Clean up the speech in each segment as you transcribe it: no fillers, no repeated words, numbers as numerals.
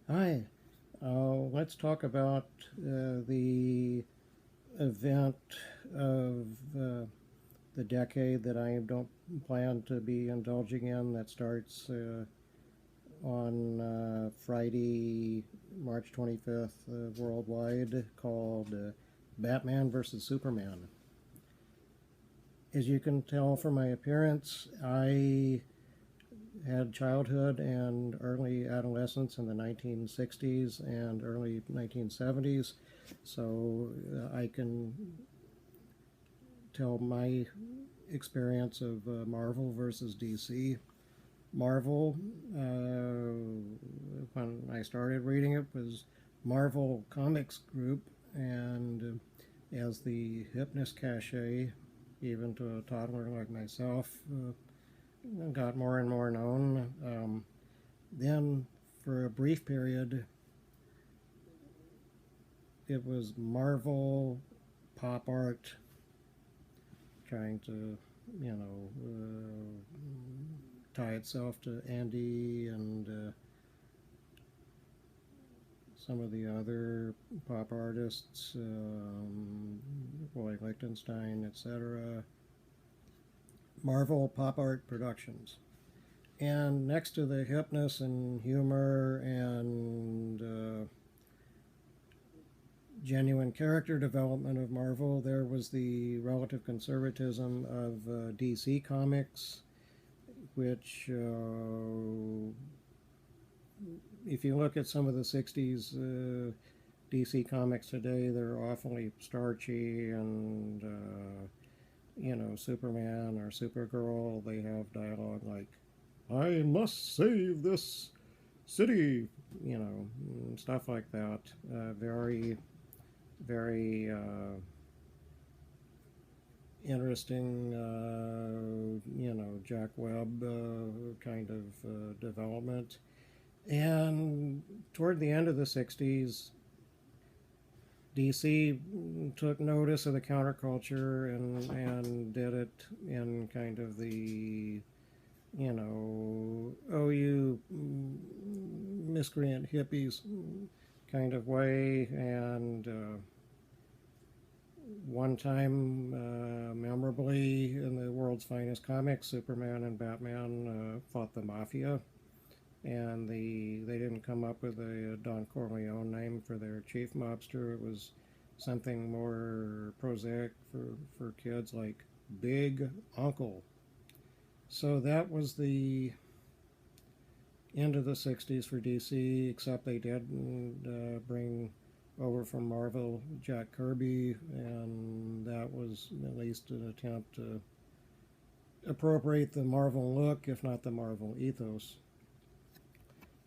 Hi, let's talk about the event of the decade that I don't plan to be indulging in that starts on Friday, March 25th, worldwide, called Batman versus Superman. As you can tell from my appearance, I had childhood and early adolescence in the 1960s and early 1970s, so I can tell my experience of Marvel versus DC. Marvel, when I started reading it, was Marvel Comics Group, and as the hipness cachet, even to a toddler like myself, got more and more known. Then, for a brief period, it was Marvel pop art trying to, tie itself to Andy and some of the other pop artists, Roy Lichtenstein, etc. Marvel Pop Art Productions. And next to the hipness and humor and genuine character development of Marvel, there was the relative conservatism of DC Comics, which, if you look at some of the 60s DC Comics today, they're awfully starchy and, Superman or Supergirl, they have dialogue like, I must save this city, stuff like that. Very, very interesting, Jack Webb kind of development. And toward the end of the 60s, DC took notice of the counterculture and did it in kind of the, oh, you miscreant hippies kind of way. And one time, memorably, in the world's finest comics, Superman and Batman fought the mafia, and they didn't come up with a Don Corleone name for their chief mobster. It was something more prosaic for kids, like Big Uncle. So that was the end of the 60s for DC, except they did bring over from Marvel Jack Kirby, and that was at least an attempt to appropriate the Marvel look, if not the Marvel ethos.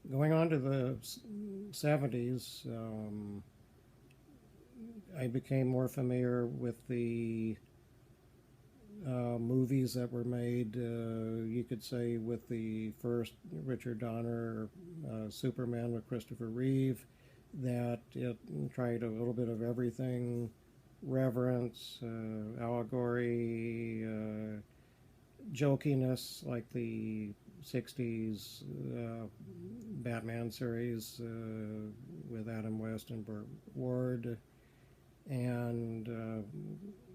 Going on to the 70s, I became more familiar with the movies that were made, you could say, with the first Richard Donner Superman with Christopher Reeve, that it tried a little bit of everything, reverence, allegory, jokiness, like the 60s Batman series with Adam West and Burt Ward, and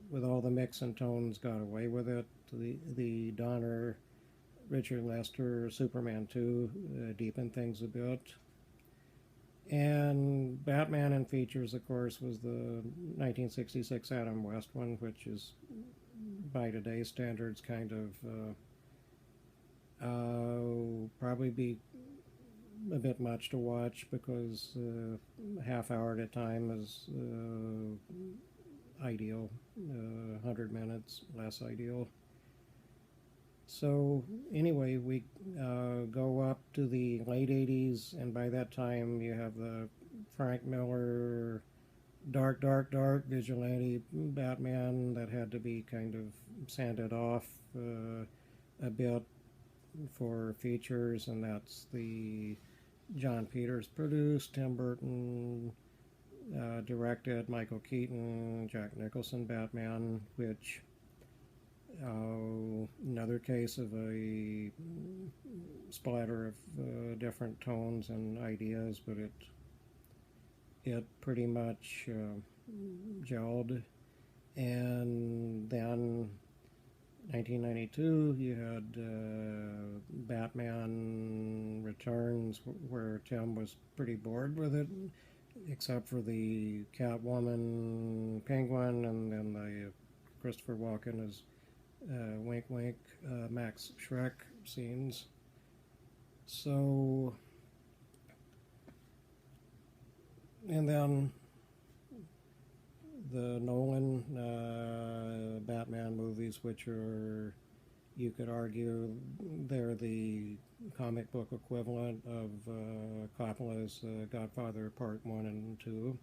with all the mix and tones, got away with it. The Donner, Richard Lester, Superman 2 deepened things a bit. And Batman in features, of course, was the 1966 Adam West one, which is, by today's standards, kind of probably be a bit much to watch, because a half hour at a time is ideal, 100 minutes less ideal. So anyway, we go up to the late 80s, and by that time you have the Frank Miller dark, dark, dark vigilante Batman that had to be kind of sanded off a bit for features, and that's the John Peters produced, Tim Burton directed, Michael Keaton, Jack Nicholson Batman, which Another case of a splatter of different tones and ideas, but it pretty much gelled. And then 1992, you had Batman Returns, where Tim was pretty bored with it, except for the Catwoman Penguin and then the Christopher Walken as wink wink Max Schreck scenes. So, and then the Nolan Batman movies, which are, you could argue, they're the comic book equivalent of Coppola's Godfather Part 1 and 2,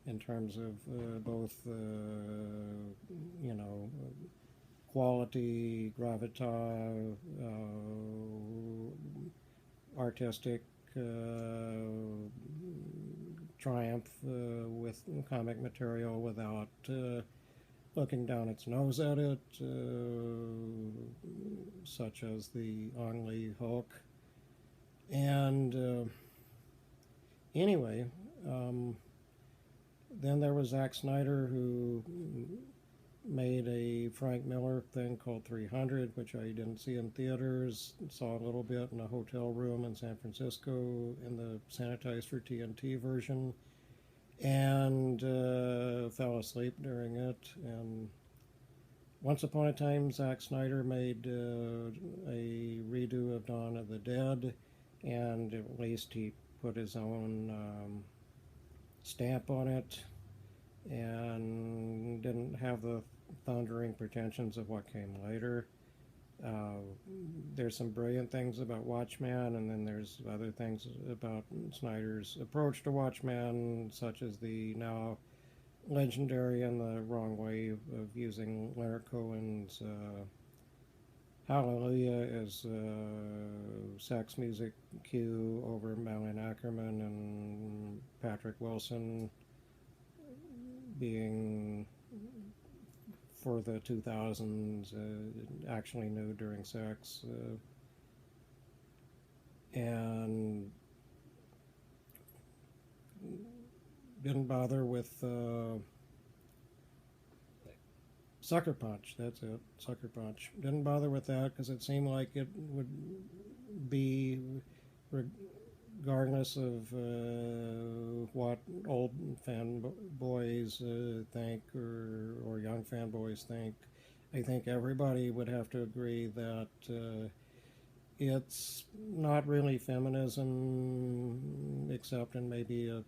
in terms of both, you know, quality, gravitas, artistic triumph with comic material without looking down its nose at it, such as the Ang Lee Hulk. And anyway, then there was Zack Snyder, who made a Frank Miller thing called 300, which I didn't see in theaters, saw a little bit in a hotel room in San Francisco in the sanitized for TNT version, and fell asleep during it. And once upon a time, Zack Snyder made a redo of Dawn of the Dead, and at least he put his own stamp on it, and didn't have the thundering pretensions of what came later. There's some brilliant things about Watchmen, and then there's other things about Snyder's approach to Watchmen, such as the now legendary and the wrong way of using Leonard Cohen's Hallelujah as sax music cue over Malin Ackerman and Patrick Wilson being, for the 2000s, actually new during sex. And didn't bother with Sucker Punch. That's it, Sucker Punch. Didn't bother with that because it seemed like it would be, regardless of what old fanboys think, or young fanboys think, I think everybody would have to agree that it's not really feminism, except in maybe a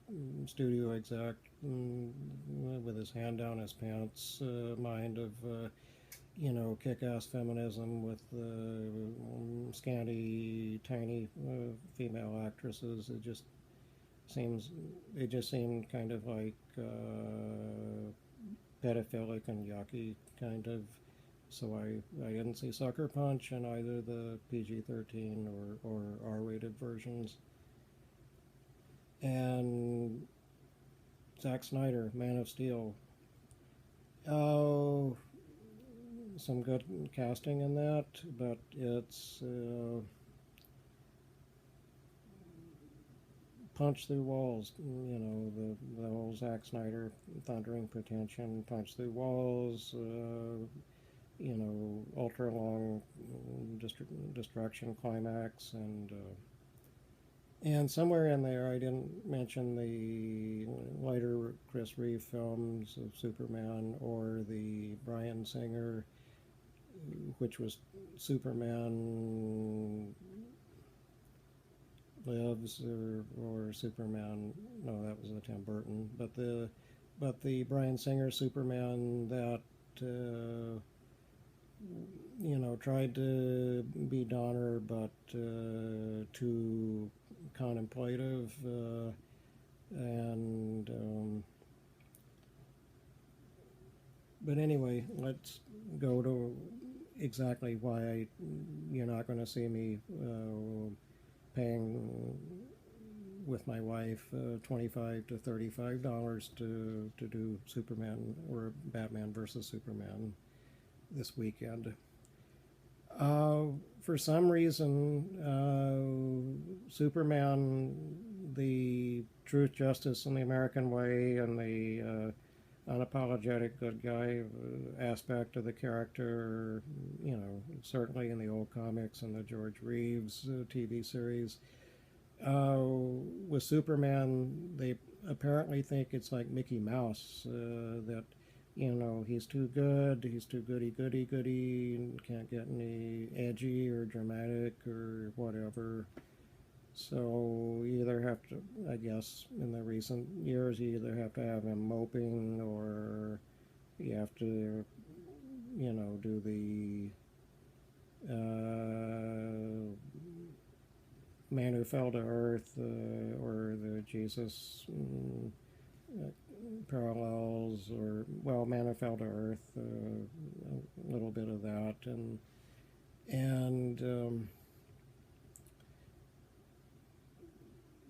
studio exec with his hand down his pants mind of, you know, kick-ass feminism with scanty, tiny female actresses. It just seemed kind of like pedophilic and yucky, kind of. So I didn't see Sucker Punch in either the PG-13 or R-rated versions. And Zack Snyder, Man of Steel. Oh, some good casting in that, but it's punch through walls. You know, the whole Zack Snyder thundering pretension, punch through walls. You know, ultra long destruction climax, and somewhere in there I didn't mention the later Chris Reeve films of Superman, or the Bryan Singer, which was Superman Lives, or Superman, no, that was the Tim Burton, but the Bryan Singer Superman that you know, tried to be Donner, but too contemplative, and but anyway, let's go to exactly why you're not going to see me paying with my wife $25 to $35 to do Superman or Batman versus Superman. this weekend. For some reason, Superman, the truth, justice, and the American way, and the unapologetic good guy aspect of the character, certainly in the old comics and the George Reeves TV series. With Superman, they apparently think it's like Mickey Mouse, that he's too good, he's too goody goody goody, and can't get any edgy or dramatic or whatever. So you either have to, I guess, in the recent years, you either have to have him moping, or you have to, do the man who fell to earth, or the Jesus parallels, or, well, man who fell to earth, a little bit of that, and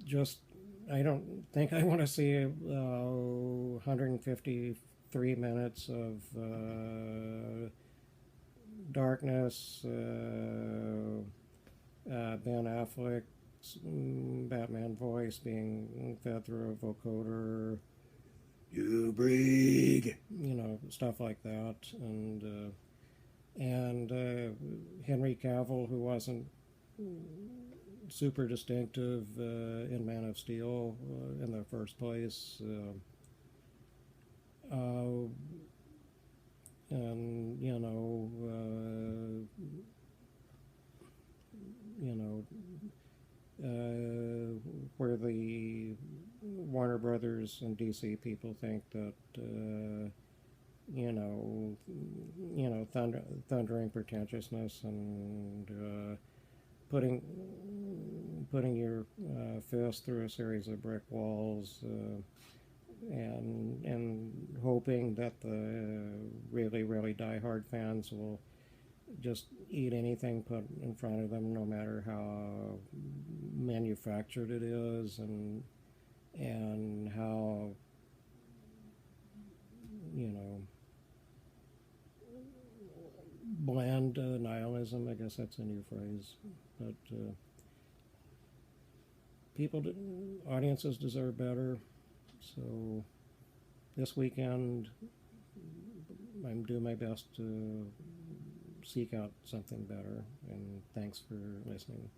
just, I don't think I want to see 153 minutes of darkness, Ben Affleck's Batman voice being fed through a vocoder, you brig, stuff like that, and Henry Cavill, who wasn't super distinctive in Man of Steel in the first place, and where the Warner Brothers and DC people think that thundering pretentiousness and putting your fist through a series of brick walls, and hoping that the really diehard fans will just eat anything put in front of them, no matter how manufactured it is, and how bland nihilism. I guess that's a new phrase, but audiences deserve better. So this weekend, I'm doing my best to seek out something better, and thanks for listening.